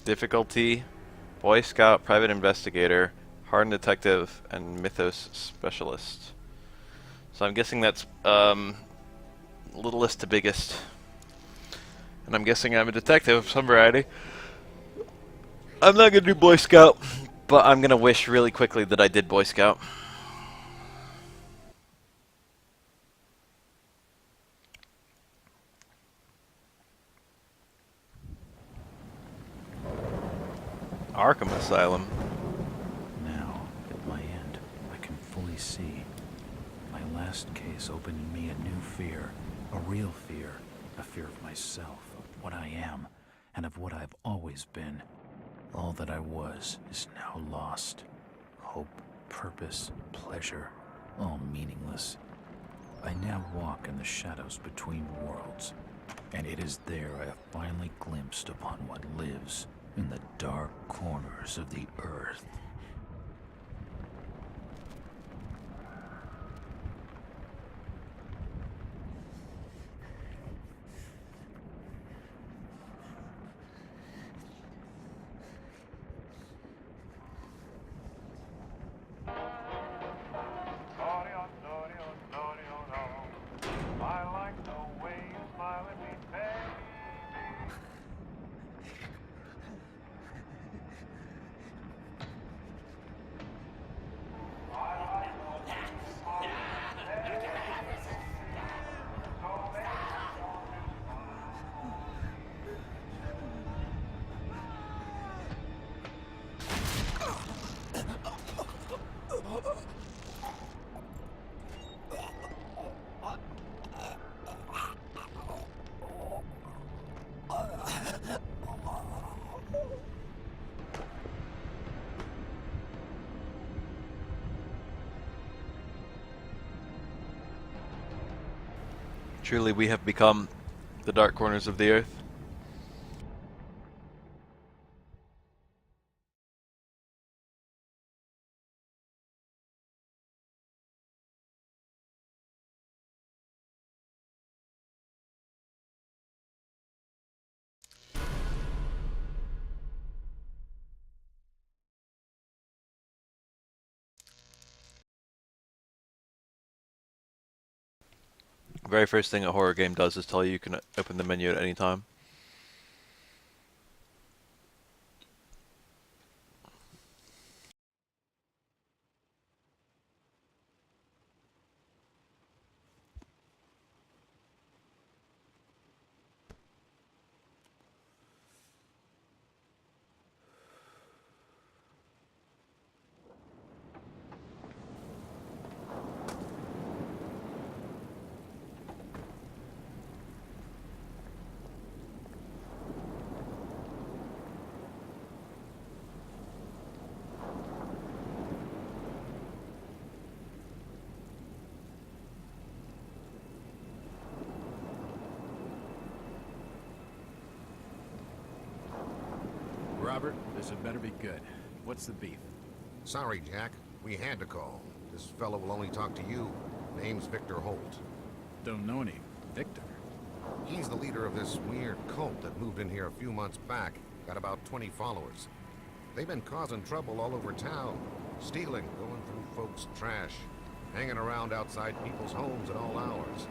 Difficulty, Boy Scout, Private Investigator, Hardened Detective, and Mythos Specialist. So I'm guessing that's littlest to biggest. And I'm guessing I'm a detective of some variety. I'm not gonna do Boy Scout, but I'm gonna wish really quickly that I did Boy Scout. Arkham Asylum. Now, at my end, I can fully see. My last case opened in me a new fear, a real fear, a fear of myself, of what I am, and of what I've always been. All that I was is now lost. Hope, purpose, pleasure, all meaningless. I now walk in the shadows between worlds, and it is there I have finally glimpsed upon what lives in the dark corners of the earth. Truly, we have become the dark corners of the earth. The very first thing a horror game does is tell you you can open the menu at any time. Robert, this had better be good. What's the beef? Sorry, Jack. We had to call. This fellow will only talk to you. Name's Victor Holt. Don't know any Victor. He's the leader of this weird cult that moved in here a few months back. Got about 20 followers. They've been causing trouble all over town. Stealing, going through folks' trash. Hanging around outside people's homes at all hours.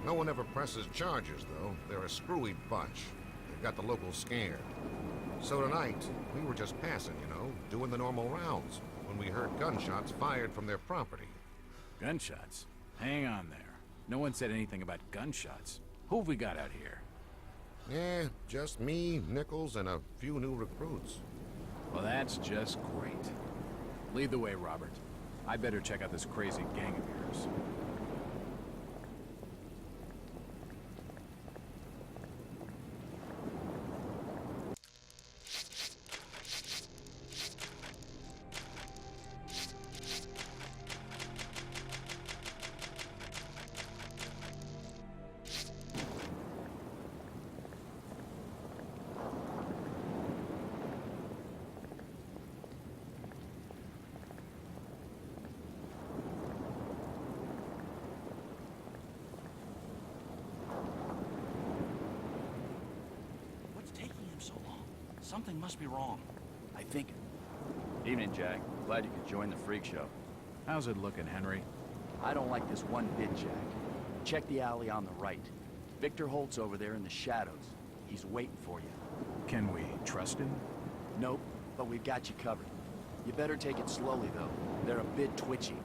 No one ever presses charges, though. They're a screwy bunch. They've got the locals scared. So tonight, we were just passing, you know, doing the normal rounds, when we heard gunshots fired from their property. Gunshots? Hang on there. No one said anything about gunshots. Who have we got out here? Just me, Nichols, and a few new recruits. Well, that's just great. Lead the way, Robert. I better check out this crazy gang of yours. Something must be wrong. I think... Evening, Jack. Glad you could join the freak show. How's it looking, Henry? I don't like this one bit, Jack. Check the alley on the right. Victor Holt's over there in the shadows. He's waiting for you. Can we trust him? Nope, but we've got you covered. You better take it slowly, though. They're a bit twitchy.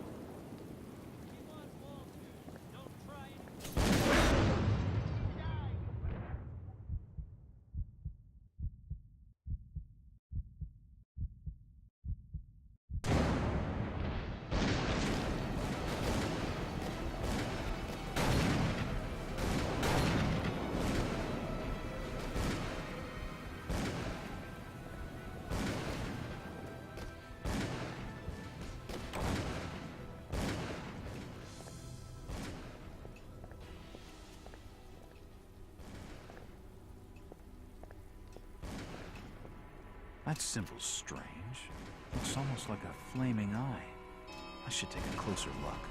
That symbol's strange. Looks almost like a flaming eye. I should take a closer look.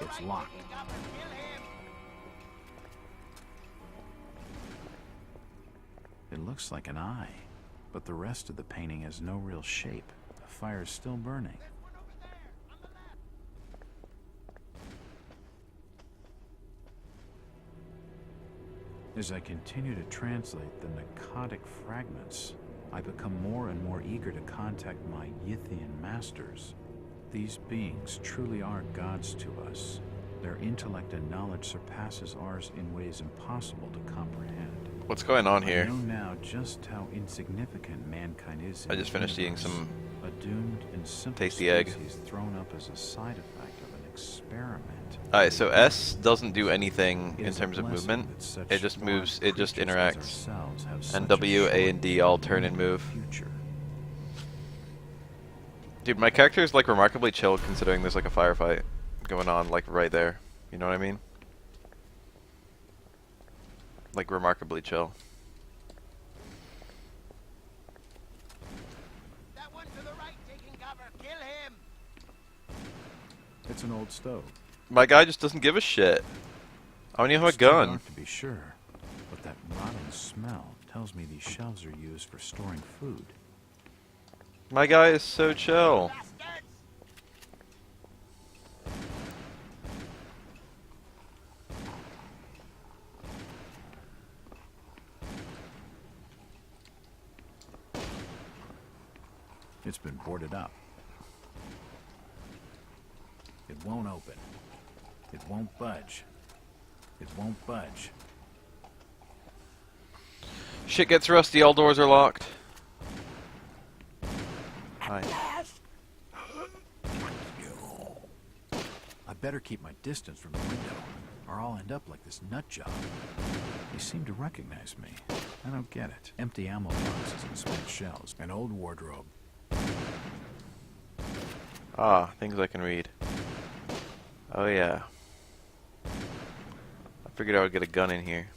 It's locked. It looks like an eye, but the rest of the painting has no real shape. The fire's still burning. As I continue to translate the narcotic fragments, I become more and more eager to contact my Yithian masters. These beings truly are gods to us. Their intellect and knowledge surpasses ours in ways impossible to comprehend. What's going on I here? know now just how insignificant mankind is. I just finished eating some a doomed and simple tasty egg. species thrown up as a side effect of an experiment. Alright, so S doesn't do anything It in is a terms of blessing movement. that such It just moves, smart it just creatures as interacts. ourselves have And such W, a A, and D all turn and short-lived move. future. Dude, my character is like remarkably chill considering there's like a firefight going on like right there. You know what I mean? Like remarkably chill. That one to the right taking cover. Kill him. It's an old stove. My guy just doesn't give a shit. I don't even have a It's too gun. dark to be sure, but that rotting smell tells me these shelves are used for storing food. My guy is so chill. Bastards. It's been boarded up. It won't open. It won't budge. It won't budge. Shit gets rusty, all doors are locked. Hi. I better keep my distance from the window, or I'll end up like this nut job. They seem to recognize me. I don't get it. Empty ammo boxes and spent shells. An old wardrobe. Ah, things I can read. Oh yeah. I figured I would get a gun in here.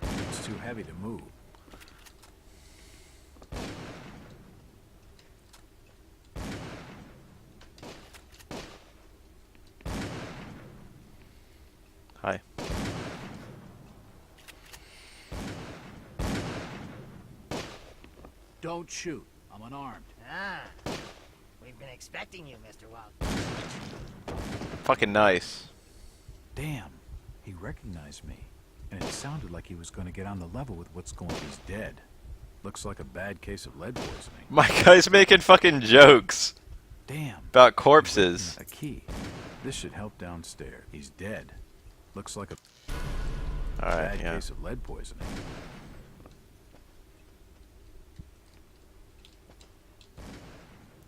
It's too heavy to move. Hi. Don't shoot. I'm unarmed. Ah, we've been expecting you, Mr. Walt. Fucking nice. Damn, he recognized me. And it sounded like he was going to get on the level with what's going on. He's dead. Looks like a bad case of lead poisoning. My guy's making fucking jokes Damn. about corpses. A key. This should help downstairs. He's dead. Looks like a Alright, bad yeah. case of lead poisoning.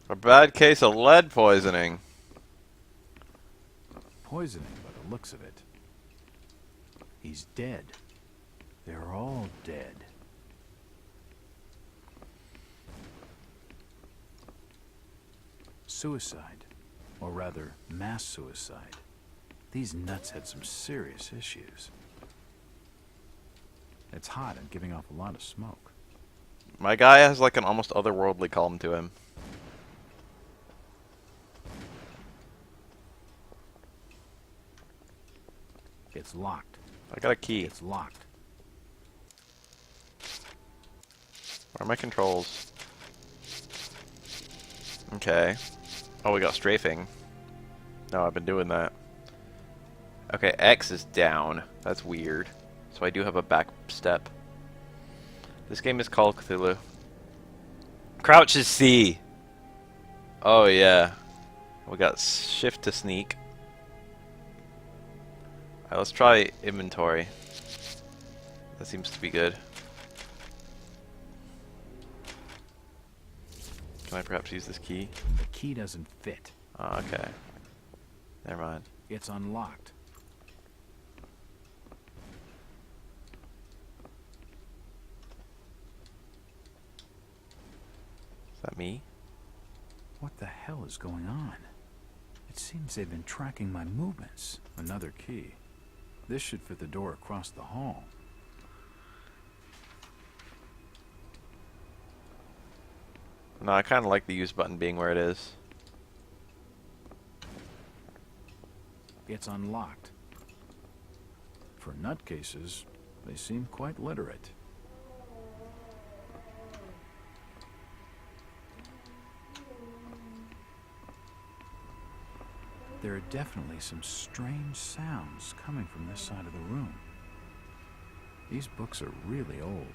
A bad case of lead poisoning. Poisoning by the looks of it. He's dead. They're all dead. Suicide. Or rather, mass suicide. These nuts had some serious issues. It's hot and giving off a lot of smoke. My guy has like an almost otherworldly calm to him. It's locked. I got a key. It's locked. Where are my controls? Okay. Oh, we got strafing. No, I've been doing that. Okay, X is down. That's weird. So I do have a back step. This game is called Cthulhu. Crouch is C. Oh yeah. We got shift to sneak. Alright, let's try inventory. That seems to be good. Can I perhaps use this key? The key doesn't fit. Oh, okay. Never mind. It's unlocked. Is that me? What the hell is going on? It seems they've been tracking my movements. Another key. This should fit the door across the hall. No, I kind of like the use button being where it is. It's unlocked. For nutcases, they seem quite literate. There are definitely some strange sounds coming from this side of the room. These books are really old,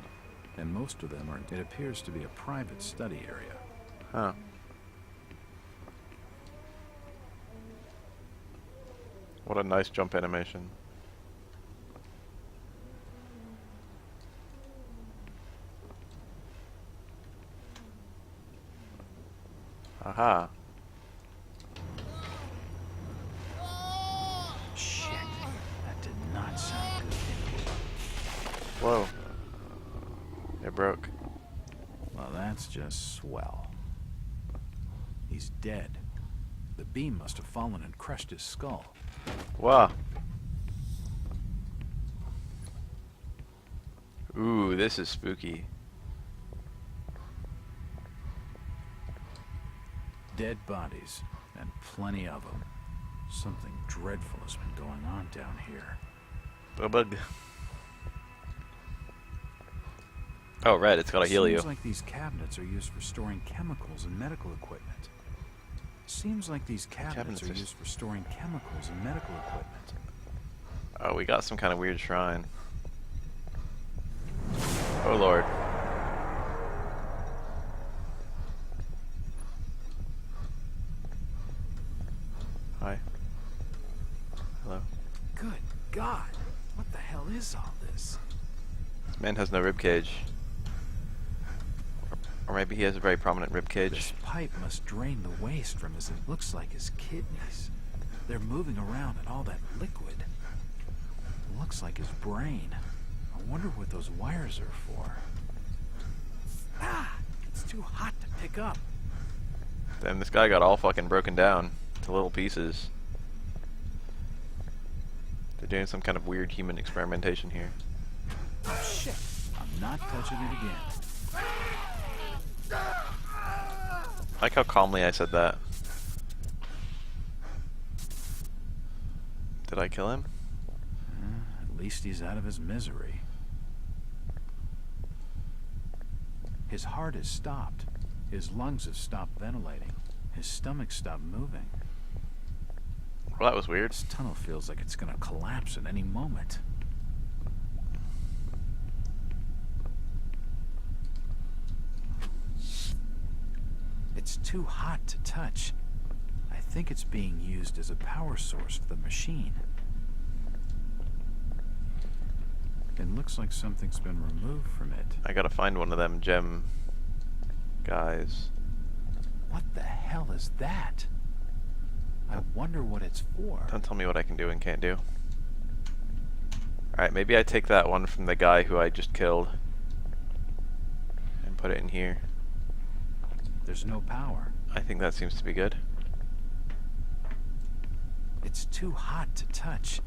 and most of them are, it appears to be a private study area. Huh. What a nice jump animation. Aha. Shit, that did not sound good. Whoa. It broke. Well, that's just swell. He's dead. The beam must have fallen and crushed his skull. Wow. Ooh, this is spooky. Dead bodies, and plenty of them. Something dreadful has been going on down here. Bug. Oh, right, it's gotta heal you. Seems like these cabinets are used for storing chemicals and medical equipment. Seems like these cabinets are used for storing chemicals and medical equipment. Oh, we got some kind of weird shrine. Oh, Lord. Hi. Hello. Good God! What the hell is all this? This man has no ribcage. Or maybe he has a very prominent ribcage. This pipe must drain the waste from his, it looks like his kidneys. They're moving around in all that liquid. It looks like his brain. I wonder what those wires are for. Ah! It's too hot to pick up. Damn, this guy got all fucking broken down to little pieces. They're doing some kind of weird human experimentation here. Oh shit! I'm not touching it again. I like how calmly I said that. Did I kill him? At least he's out of his misery. His heart has stopped. His lungs have stopped ventilating. His stomach stopped moving. Well, that was weird. This tunnel feels like it's gonna collapse at any moment. It's too hot to touch. I think it's being used as a power source for the machine. It looks like something's been removed from it. I gotta find one of them gem guys. What the hell is that? I wonder what it's for. Don't tell me what I can do and can't do. Alright, maybe I take that one from the guy who I just killed and put it in here. There's no power. I think that seems to be good. It's too hot to touch.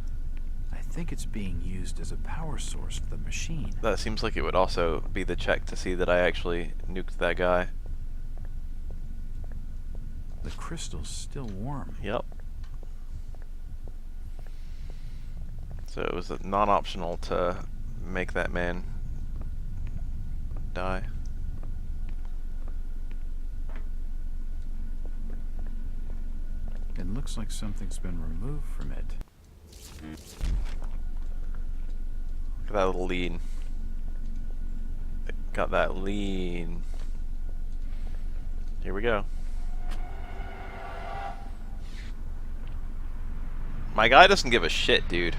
I think it's being used as a power source for the machine. That seems like it would also be the check to see that I actually nuked that guy. The crystal's still warm. Yep. So it was non-optional to make that man die. It looks like something's been removed from it. Look at that little lean. It got that lean. Here we go. My guy doesn't give a shit, dude.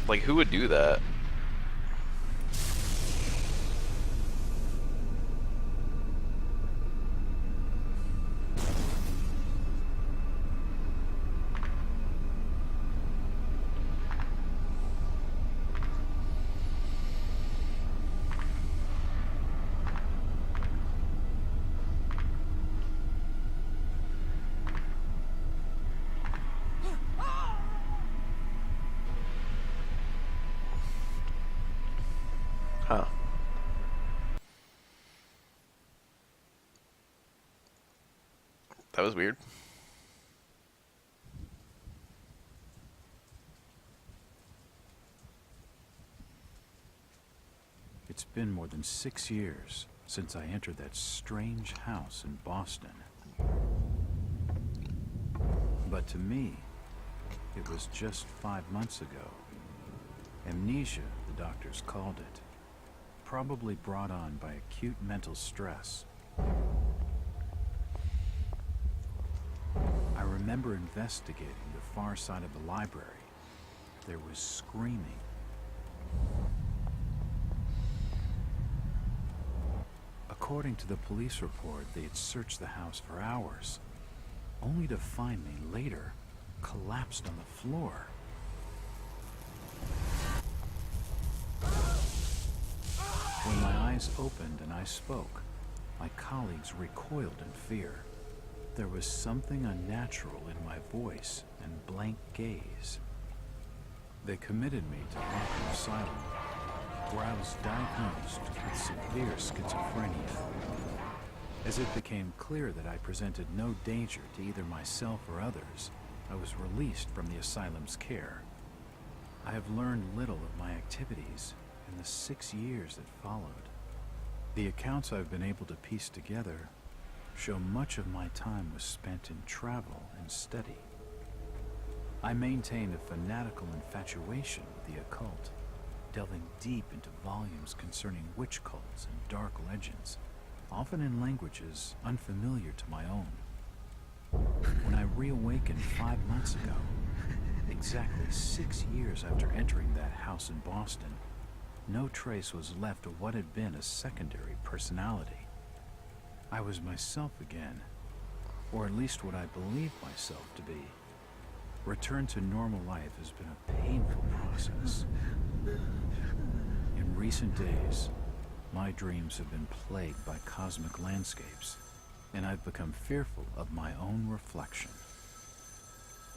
Like, who would do that? Huh. That was weird. It's been more than 6 years since I entered that strange house in Boston. But to me, it was just 5 months ago. Amnesia, the doctors called it. Probably brought on by acute mental stress. I remember investigating the far side of the library. There was screaming. According to the police report, they had searched the house for hours, only to find me later collapsed on the floor. When my eyes opened and I spoke, my colleagues recoiled in fear. There was something unnatural in my voice and blank gaze. They committed me to Arkham Asylum, where I was diagnosed with severe schizophrenia. As it became clear that I presented no danger to either myself or others, I was released from the asylum's care. I have learned little of my activities in the 6 years that followed. The accounts I've been able to piece together show much of my time was spent in travel and study. I maintained a fanatical infatuation with the occult, delving deep into volumes concerning witch cults and dark legends, often in languages unfamiliar to my own. When I reawakened 5 months ago, exactly 6 years after entering that house in Boston, no trace was left of what had been a secondary personality. I was myself again, or at least what I believed myself to be. Return to normal life has been a painful process. In recent days, my dreams have been plagued by cosmic landscapes, and I've become fearful of my own reflection.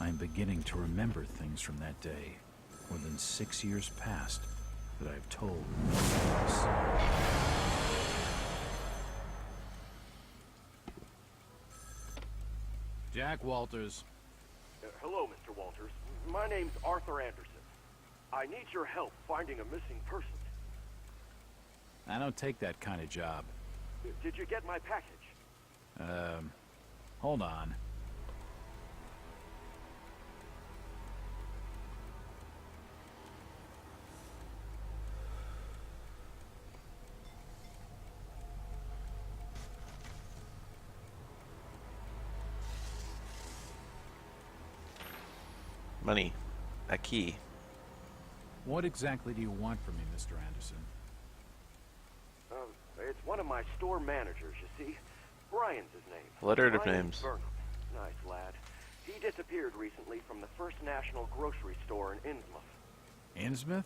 I'm beginning to remember things from that day, more than 6 years past, that I've told no one else. Jack Walters. Hello, Mr. Walters. My name's Arthur Anderson. I need your help finding a missing person. I don't take that kind of job. Did you get my package? Hold on. Money. A key. What exactly do you want from me, Mr. Anderson? It's one of my store managers, you see. Brian's his name. Alliterative Brian names. Burnham. Nice lad. He disappeared recently from the First National grocery store in Innsmouth.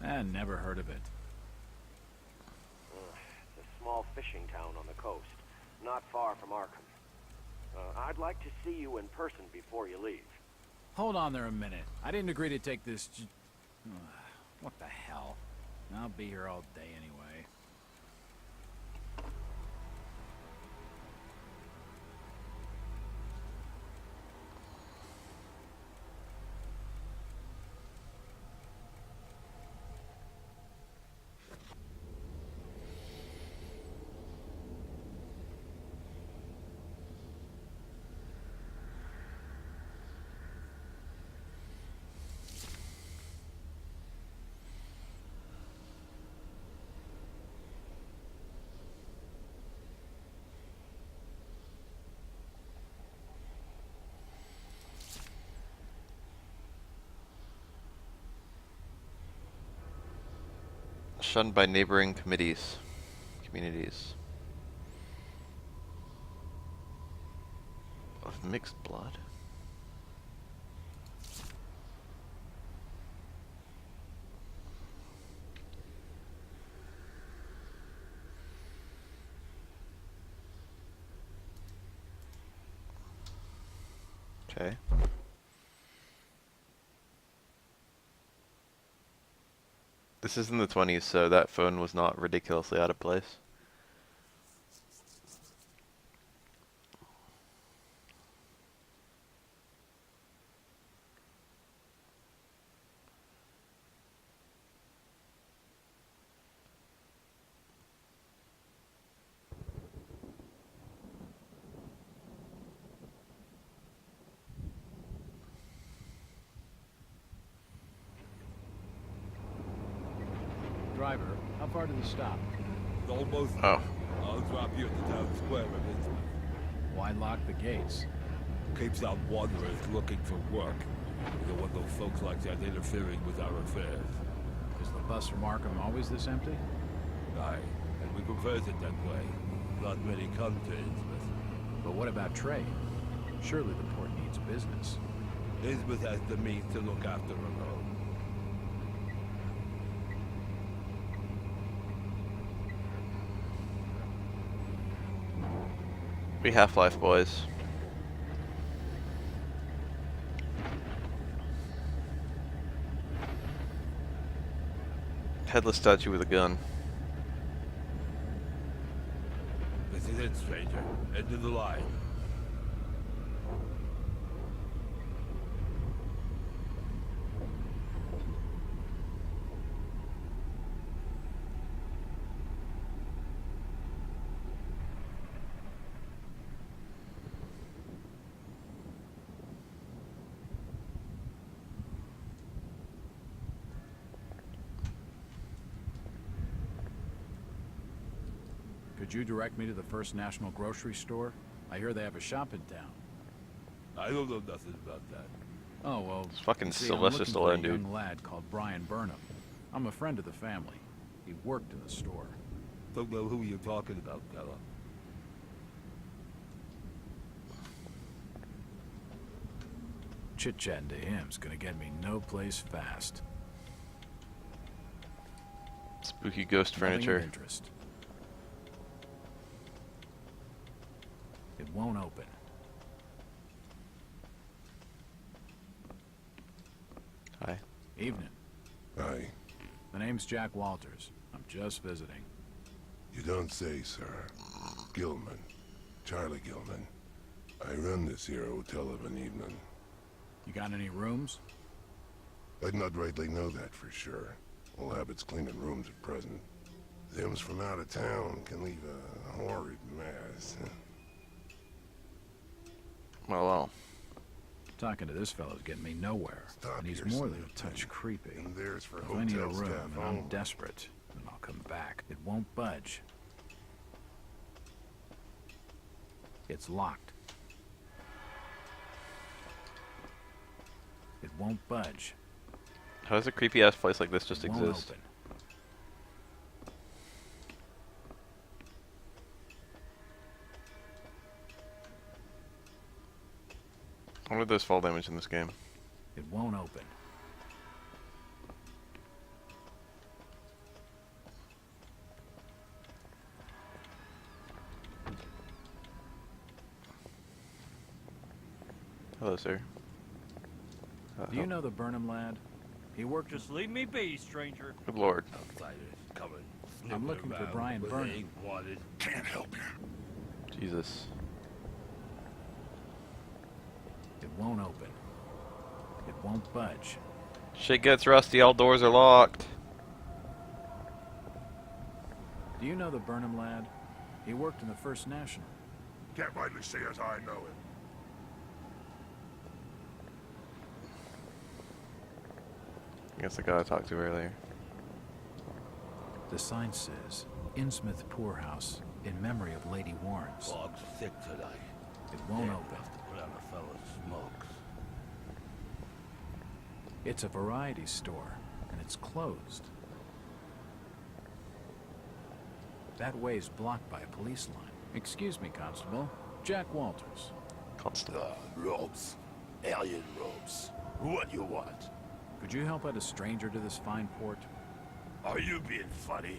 Innsmouth? Never heard of it. It's a small fishing town on the coast, not far from Arkham. I'd like to see you in person before you leave. Hold on there a minute. I didn't agree to take this what the hell? I'll be here all day anyway. Shunned by neighboring communities. Of mixed blood. Okay. This is in the 20s, so that phone was not ridiculously out of place. Driver, how far to the stop? Almost. Oh. I'll drop you at the town square of Innsmouth. Why lock the gates? Keeps out wanderers looking for work. We don't want those folks like that interfering with our affairs. Is the bus from Arkham always this empty? Aye, and we prefers it that way. Not many come to Innsmouth. But what about trade? Surely the port needs business. Innsmouth has the means to look after her own. We Half-Life boys. Headless statue with a gun. This is it, stranger. End of the line. Could you direct me to the First National Grocery Store? I hear they have a shop in town. I don't know nothing about that. Oh, well, It's fucking you see, Sylvester I'm looking for Stallone, a dude. young lad called Brian Burnham. I'm a friend of the family. He worked in the store. Don't know who you're talking about, fella. Chit-chatting to him's gonna get me no place fast. Spooky ghost Nothing of furniture. interest. It won't open. Hi. Evening. Aye, The name's Jack Walters. I'm just visiting. you don't say, sir. Gilman. Charlie Gilman. I run this here hotel of an evening. You got any rooms? I'd not rightly know that for sure. All habits cleaning rooms at present. Them's from out of town can leave a horrid mess. Well. Talking to this fellow's getting me nowhere. Stop And he's your more than a snooping. touch creepy. And there's for If I need a hotel room staff and I'm only. desperate, then I'll come back. It won't budge. It's locked. It won't budge. How does a creepy ass place like this just It won't exist? open. I wonder if there's fall damage in this game. It won't open. Hello, sir. Do you know the Burnham lad? He worked... Just leave me be, stranger. Good lord. Outsiders coming. I'm looking for Brian Burnham. Wanted. Can't help you. Jesus. It won't open. It won't budge. Shit gets rusty, all doors are locked. Do you know the Burnham lad? He worked in the First National. Can't rightly say as I know him. I guess the guy I talked to earlier. The sign says, Innsmouth Poorhouse, in memory of Lady Warrens. Fog's thick tonight. It won't Damn open. enough to put out a fellow's smokes. It's a variety store, and it's closed. That way's blocked by a police line. Excuse me, Constable. Jack Walters. Constable. Robes. Alien robes. What you want? Could you help out a stranger to this fine port? Are you being funny?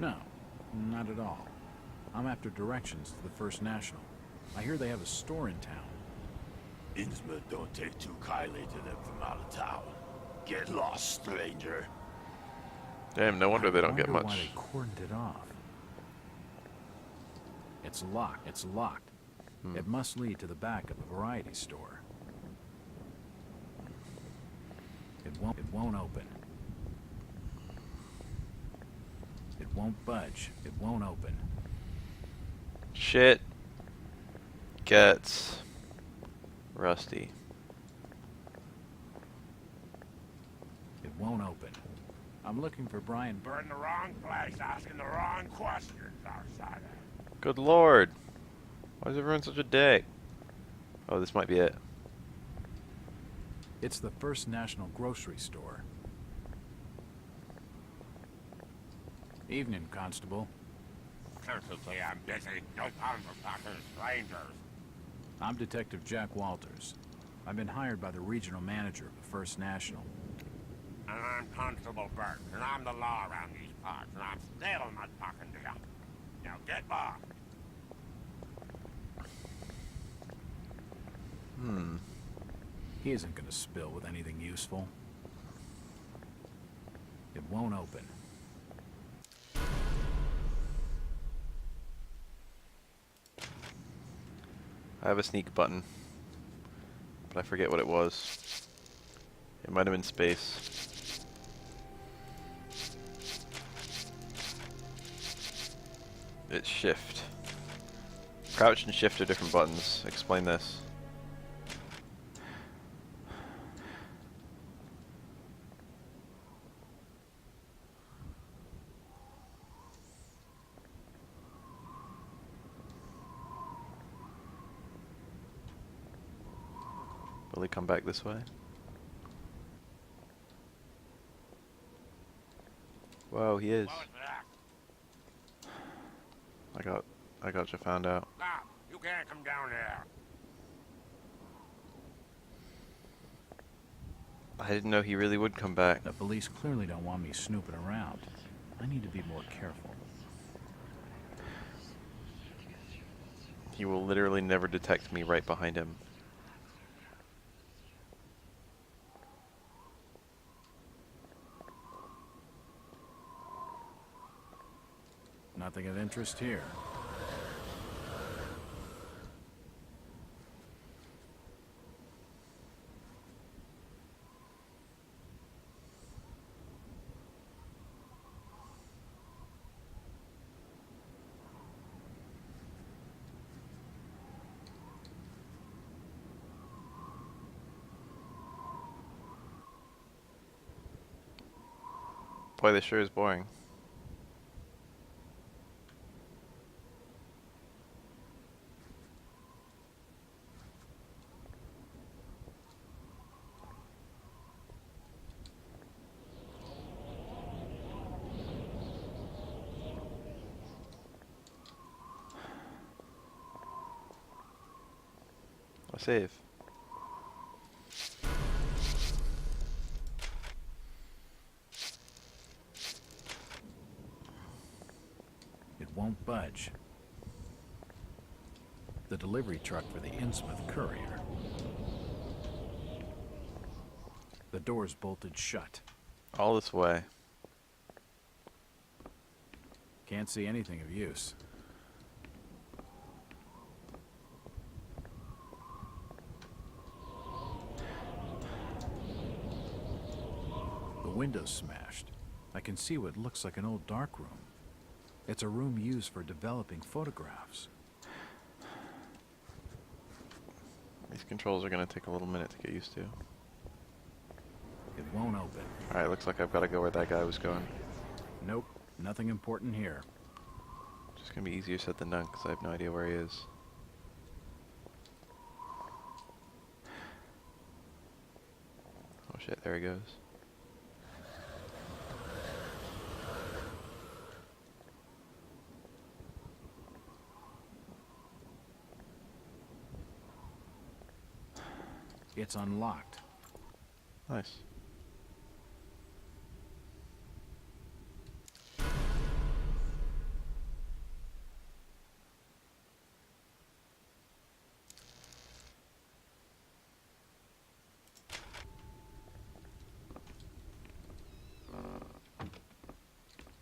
No, not at all. I'm after directions to the First National. I hear they have a store in town. Innsmouth don't take too kindly to them from out of town. Get lost, stranger. Damn, no wonder they don't get I wonder much. why they cordoned it off. It's locked. It's locked. It must lead to the back of a variety store. It won't open. It won't budge. It won't open. Shit gets rusty. It won't open. I'm looking for Brian We're in the wrong place, asking the wrong questions, outsider. Good lord. Why is everyone such a dick? Oh, this might be it. It's the First National grocery store. Evening, Constable. Courtesy, I'm busy. No time for talking to strangers. I'm Detective Jack Walters. I've been hired by the regional manager of the First National. And I'm Constable Burt, and I'm the law around these parts, and I'm still not talking to you. Now get off. He isn't going to spill with anything useful. It won't open. I have a sneak button, but I forget what it was. It might have been space. It's shift. Crouch and shift are different buttons. Explain this. Will he come back this way? Whoa, he is. What was that? I got you found out. Stop! You can't come down there. I didn't know he really would come back. The police clearly don't want me snooping around. I need to be more careful. He will literally never detect me right behind him. Nothing of interest here. Boy, this sure is boring. I'll save. It won't budge. The delivery truck for the Innsmouth courier. The door's bolted shut. All this way. Can't see anything of use. The window's smashed. I can see what looks like an old dark room. It's a room used for developing photographs. These controls are going to take a little minute to get used to. It won't open. Alright, looks like I've got to go where that guy was going. Nope, nothing important here. Just going to be easier said than done, because I have no idea where he is. Oh shit, there he goes. It's unlocked. Nice.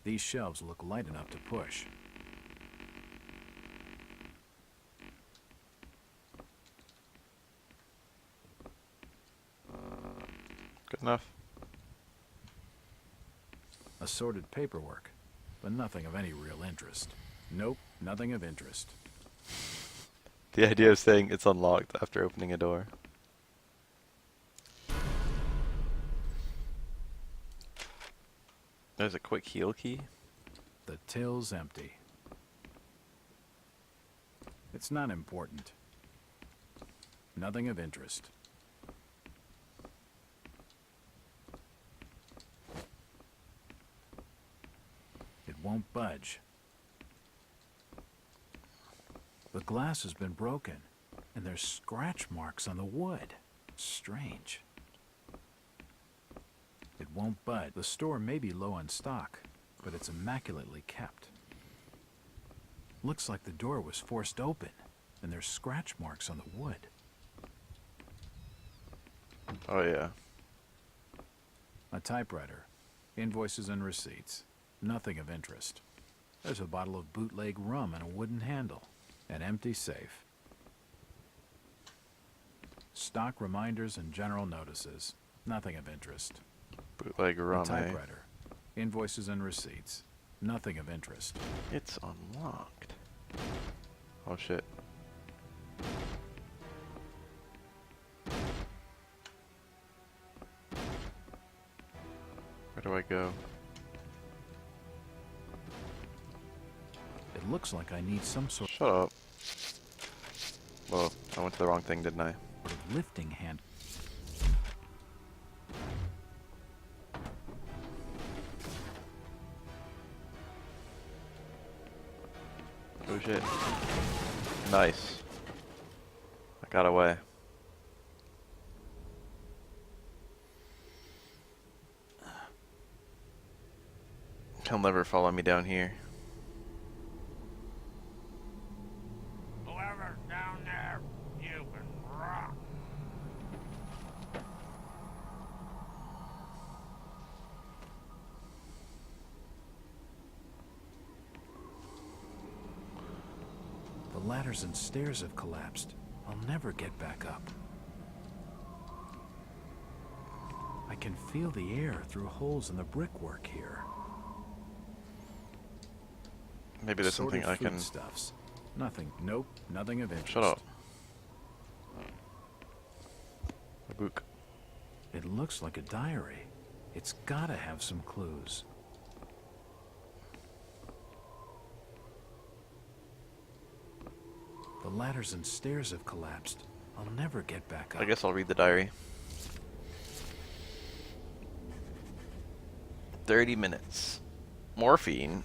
These shelves look light enough to push. Good enough. Assorted paperwork, but nothing of any real interest. Nope, nothing of interest. The idea of saying it's unlocked after opening a door. There's a quick heal key. The till's empty. It's not important. Nothing of interest. It won't budge. The glass has been broken, and there's scratch marks on the wood. Strange. It won't budge. The store may be low on stock, but it's immaculately kept. Looks like the door was forced open, and there's scratch marks on the wood. Oh yeah. A typewriter, invoices and receipts, nothing of interest. There's a bottle of bootleg rum and a wooden handle, an empty safe. Stock reminders and general notices, nothing of interest. Bootleg A rum, eh? typewriter, invoices and receipts, nothing of interest. It's unlocked. Oh shit. Where do I go? It looks like I need some sort Shut up. Whoa, I went to the wrong thing, didn't I? of lifting hand. Oh shit. Nice. I got away. He'll never follow me down here. Whoever's down there, you can rock. The ladders and stairs have collapsed. I'll never get back up. I can feel the air through holes in the brickwork here. Maybe there's something I can... Stuffs. Nothing. Nope. Nothing of interest. Shut up. A book. It looks like a diary. It's gotta have some clues. The ladders and stairs have collapsed. I'll never get back up. I guess I'll read the diary. 30 minutes. Morphine.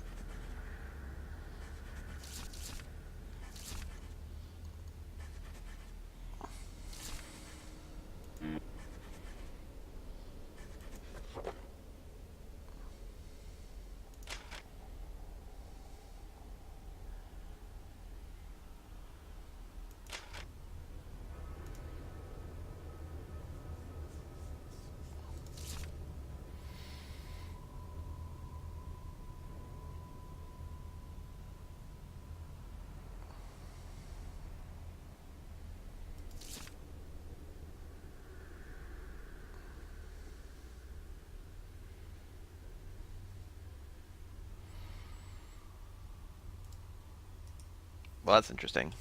Well, that's interesting.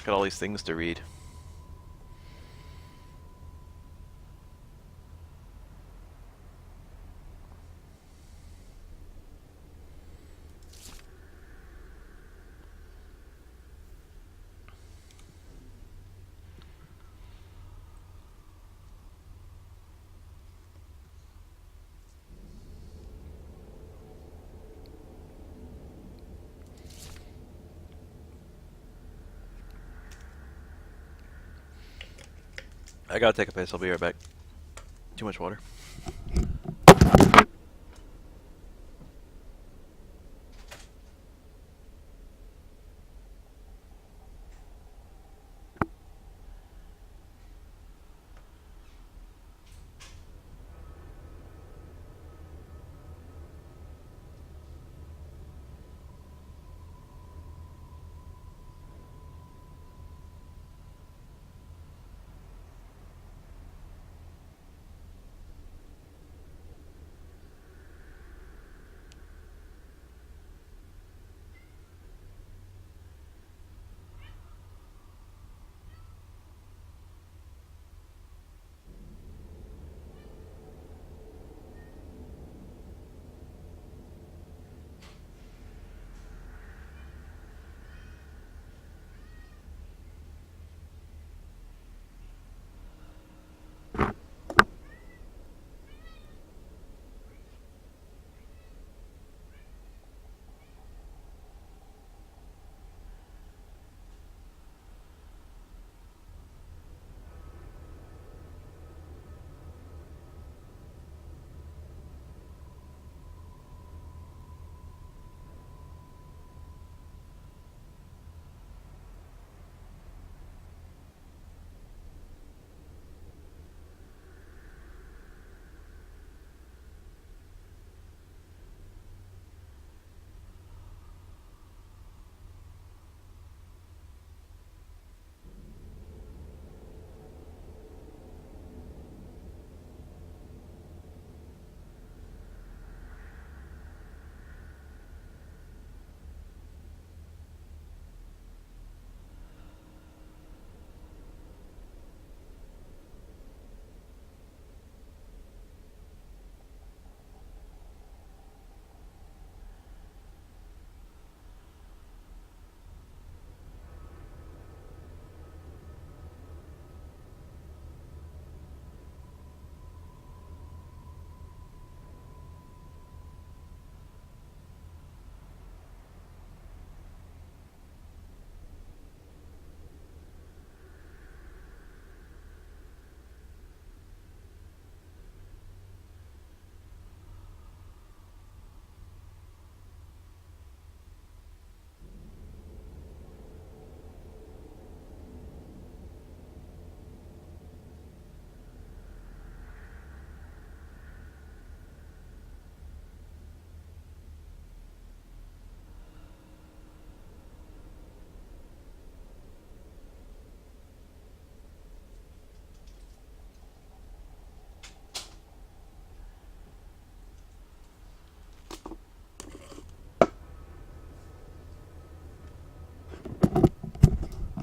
Got all these things to read. I gotta take a piss. I'll be right back. Too much water.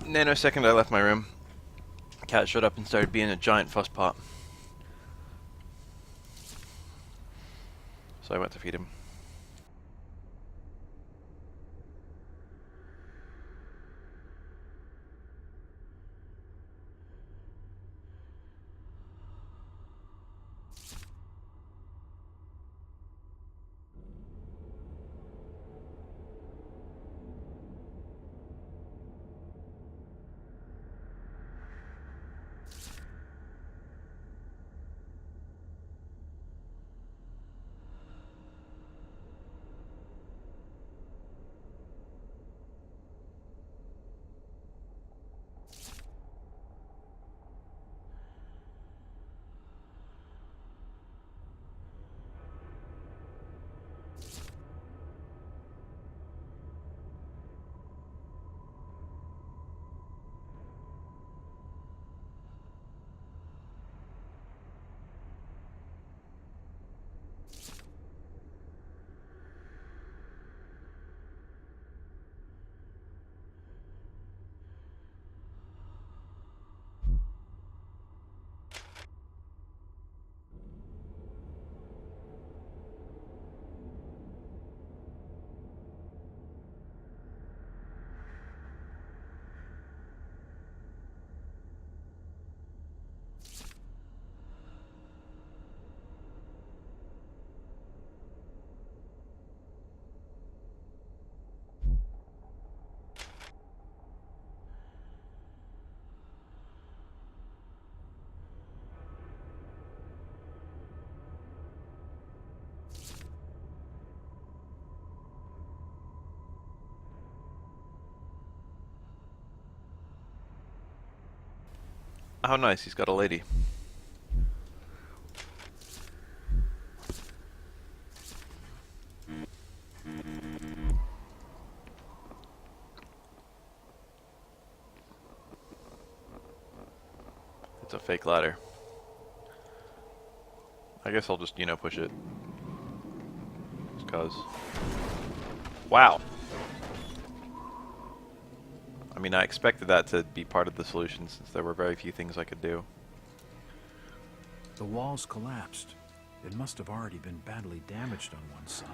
Nanosecond I left my room. Cat showed up and started being a giant fusspot. So I went to feed him. How nice, he's got a lady. It's a fake ladder. I guess I'll just, you know, push it. Just cause. Wow! I mean, I expected that to be part of the solution since there were very few things I could do. The walls collapsed. It must have already been badly damaged on one side.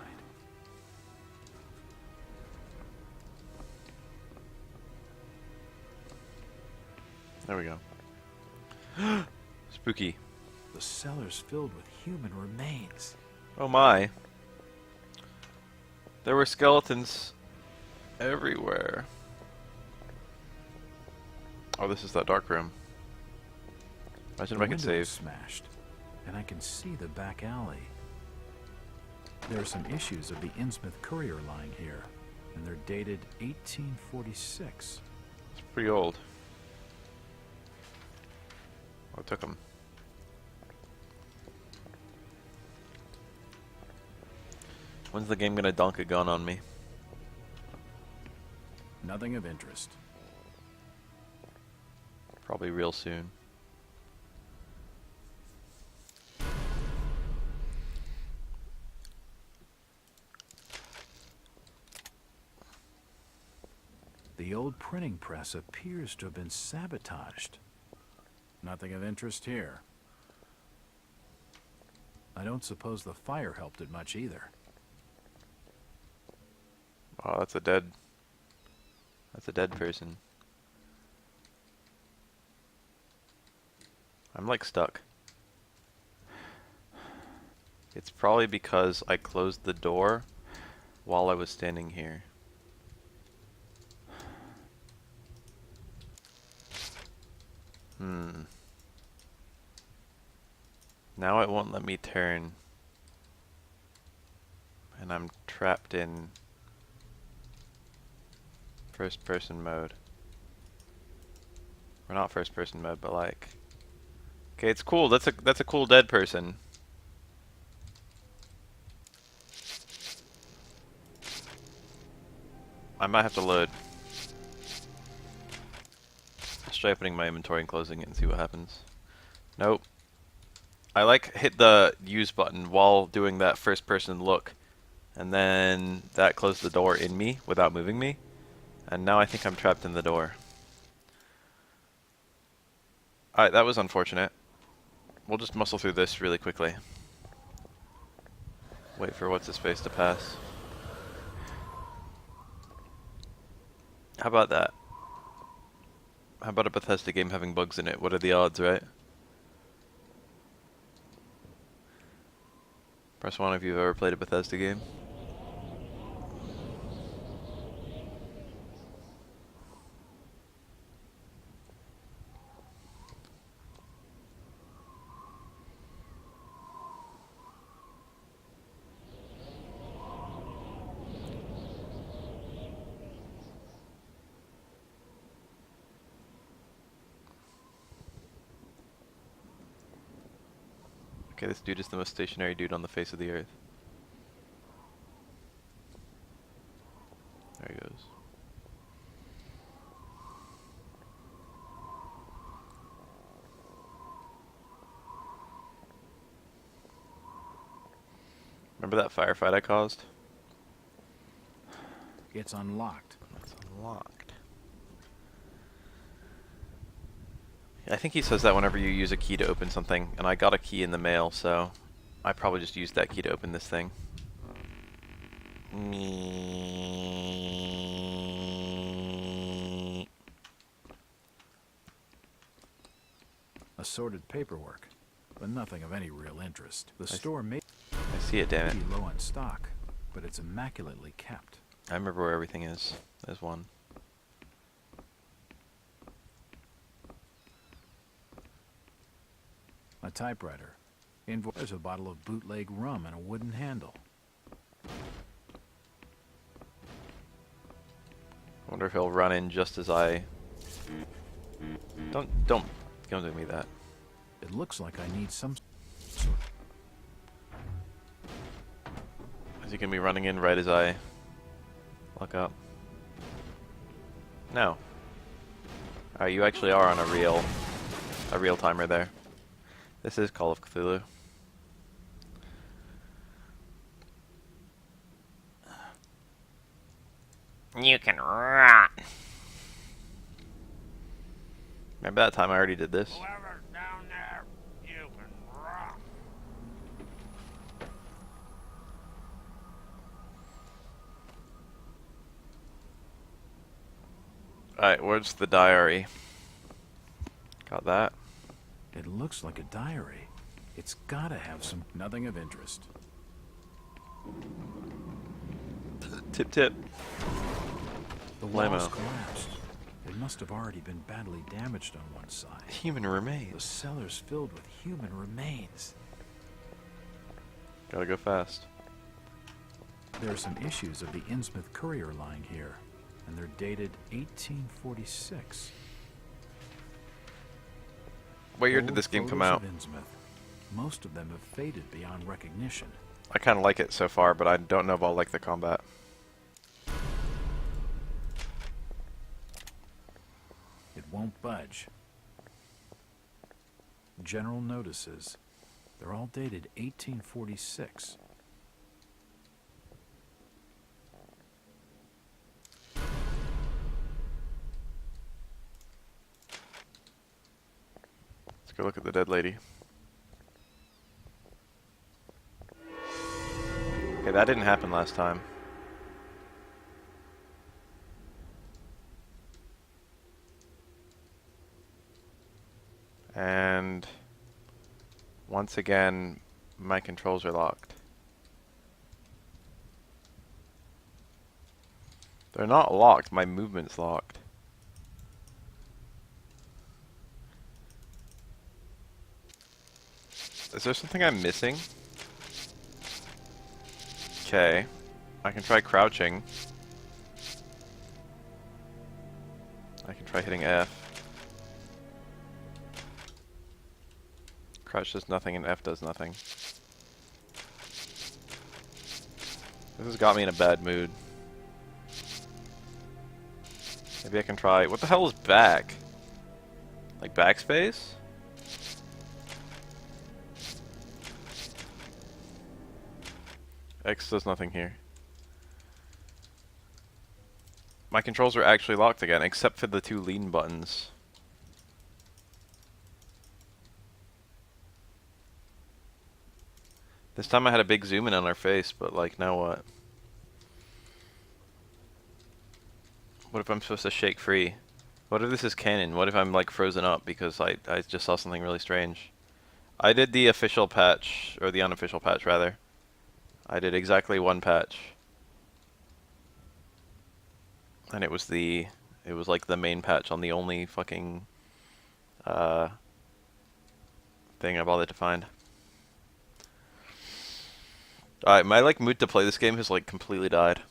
There we go. Spooky. The cellar's filled with human remains. Oh my. There were skeletons everywhere. Oh, this is that dark room. Imagine if I could The window is save. smashed, and I can see the back alley. There are some issues of the Innsmouth Courier lying here, and they're dated 1846. It's pretty old. What took them? When's the game gonna dunk a gun on me? Nothing of interest. Probably real soon. The old printing press appears to have been sabotaged. Nothing of interest here. I don't suppose the fire helped it much either. Oh, that's a dead. That's a dead person. I'm like stuck. It's probably because I closed the door while I was standing here. Now it won't let me turn. And I'm trapped in first person mode. Or not first person mode, but like. Okay, it's cool. That's a cool dead person. I might have to load. Let's try opening my inventory and closing it and see what happens. Nope. I like hit the use button while doing that first person look, and then that closed the door in me without moving me, and now I think I'm trapped in the door. Alright, that was unfortunate. We'll just muscle through this really quickly. Wait for what's his face to pass. How about that? How about a Bethesda game having bugs in it? What are the odds, right? Press 1 if you've ever played a Bethesda game. Okay, this dude is the most stationary dude on the face of the earth. There he goes. Remember that firefight I caused? It's unlocked. It's unlocked. I think he says that whenever you use a key to open something, and I got a key in the mail, so I probably just used that key to open this thing. Me. Assorted paperwork, but nothing of any real interest. The store may I see it, damn it. be low on stock, but it's immaculately kept. I remember where everything is. There's one. A typewriter. There's a bottle of bootleg rum and a wooden handle. I wonder if he'll run in just as I... Don't Come to me that. It looks like I need some sort. Is he gonna be running in right as I lock up? No. Alright, you actually are on a real timer there. This is Call of Cthulhu. You can rot. Remember that time I already did this? Whoever's down there, you can rot. Alright, where's the diary? Got that. It looks like a diary. It's gotta have some. Nothing of interest. Tip tip. The Lamo. walls collapsed. It must have already been badly damaged on one side. Human The remains. cellar's filled with human remains. Gotta go fast. There are some issues of the Innsmouth Courier lying here, and they're dated 1846. What year did Old this game come photos out? of Innsmouth. Most of them have faded beyond recognition. I kind of like it so far, but I don't know if I'll like the combat. It won't budge. General notices. They're all dated 1846. Let's go look at the dead lady. Okay, that didn't happen last time. And once again, my controls are locked. They're not locked, my movement's locked. Is there something I'm missing? Okay. I can try crouching. I can try hitting F. Crouch does nothing and F does nothing. This has got me in a bad mood. Maybe I can try... What the hell is back? Like backspace? X does nothing here. My controls are actually locked again, except for the two lean buttons. This time I had a big zoom in on her face, but like, now what? What if I'm supposed to shake free? What if this is canon? What if I'm like frozen up because I just saw something really strange? I did the official patch, or the unofficial patch rather. I did exactly one patch. And it was like the main patch on the only fucking thing I bothered to find. Alright, my like mood to play this game has like completely died.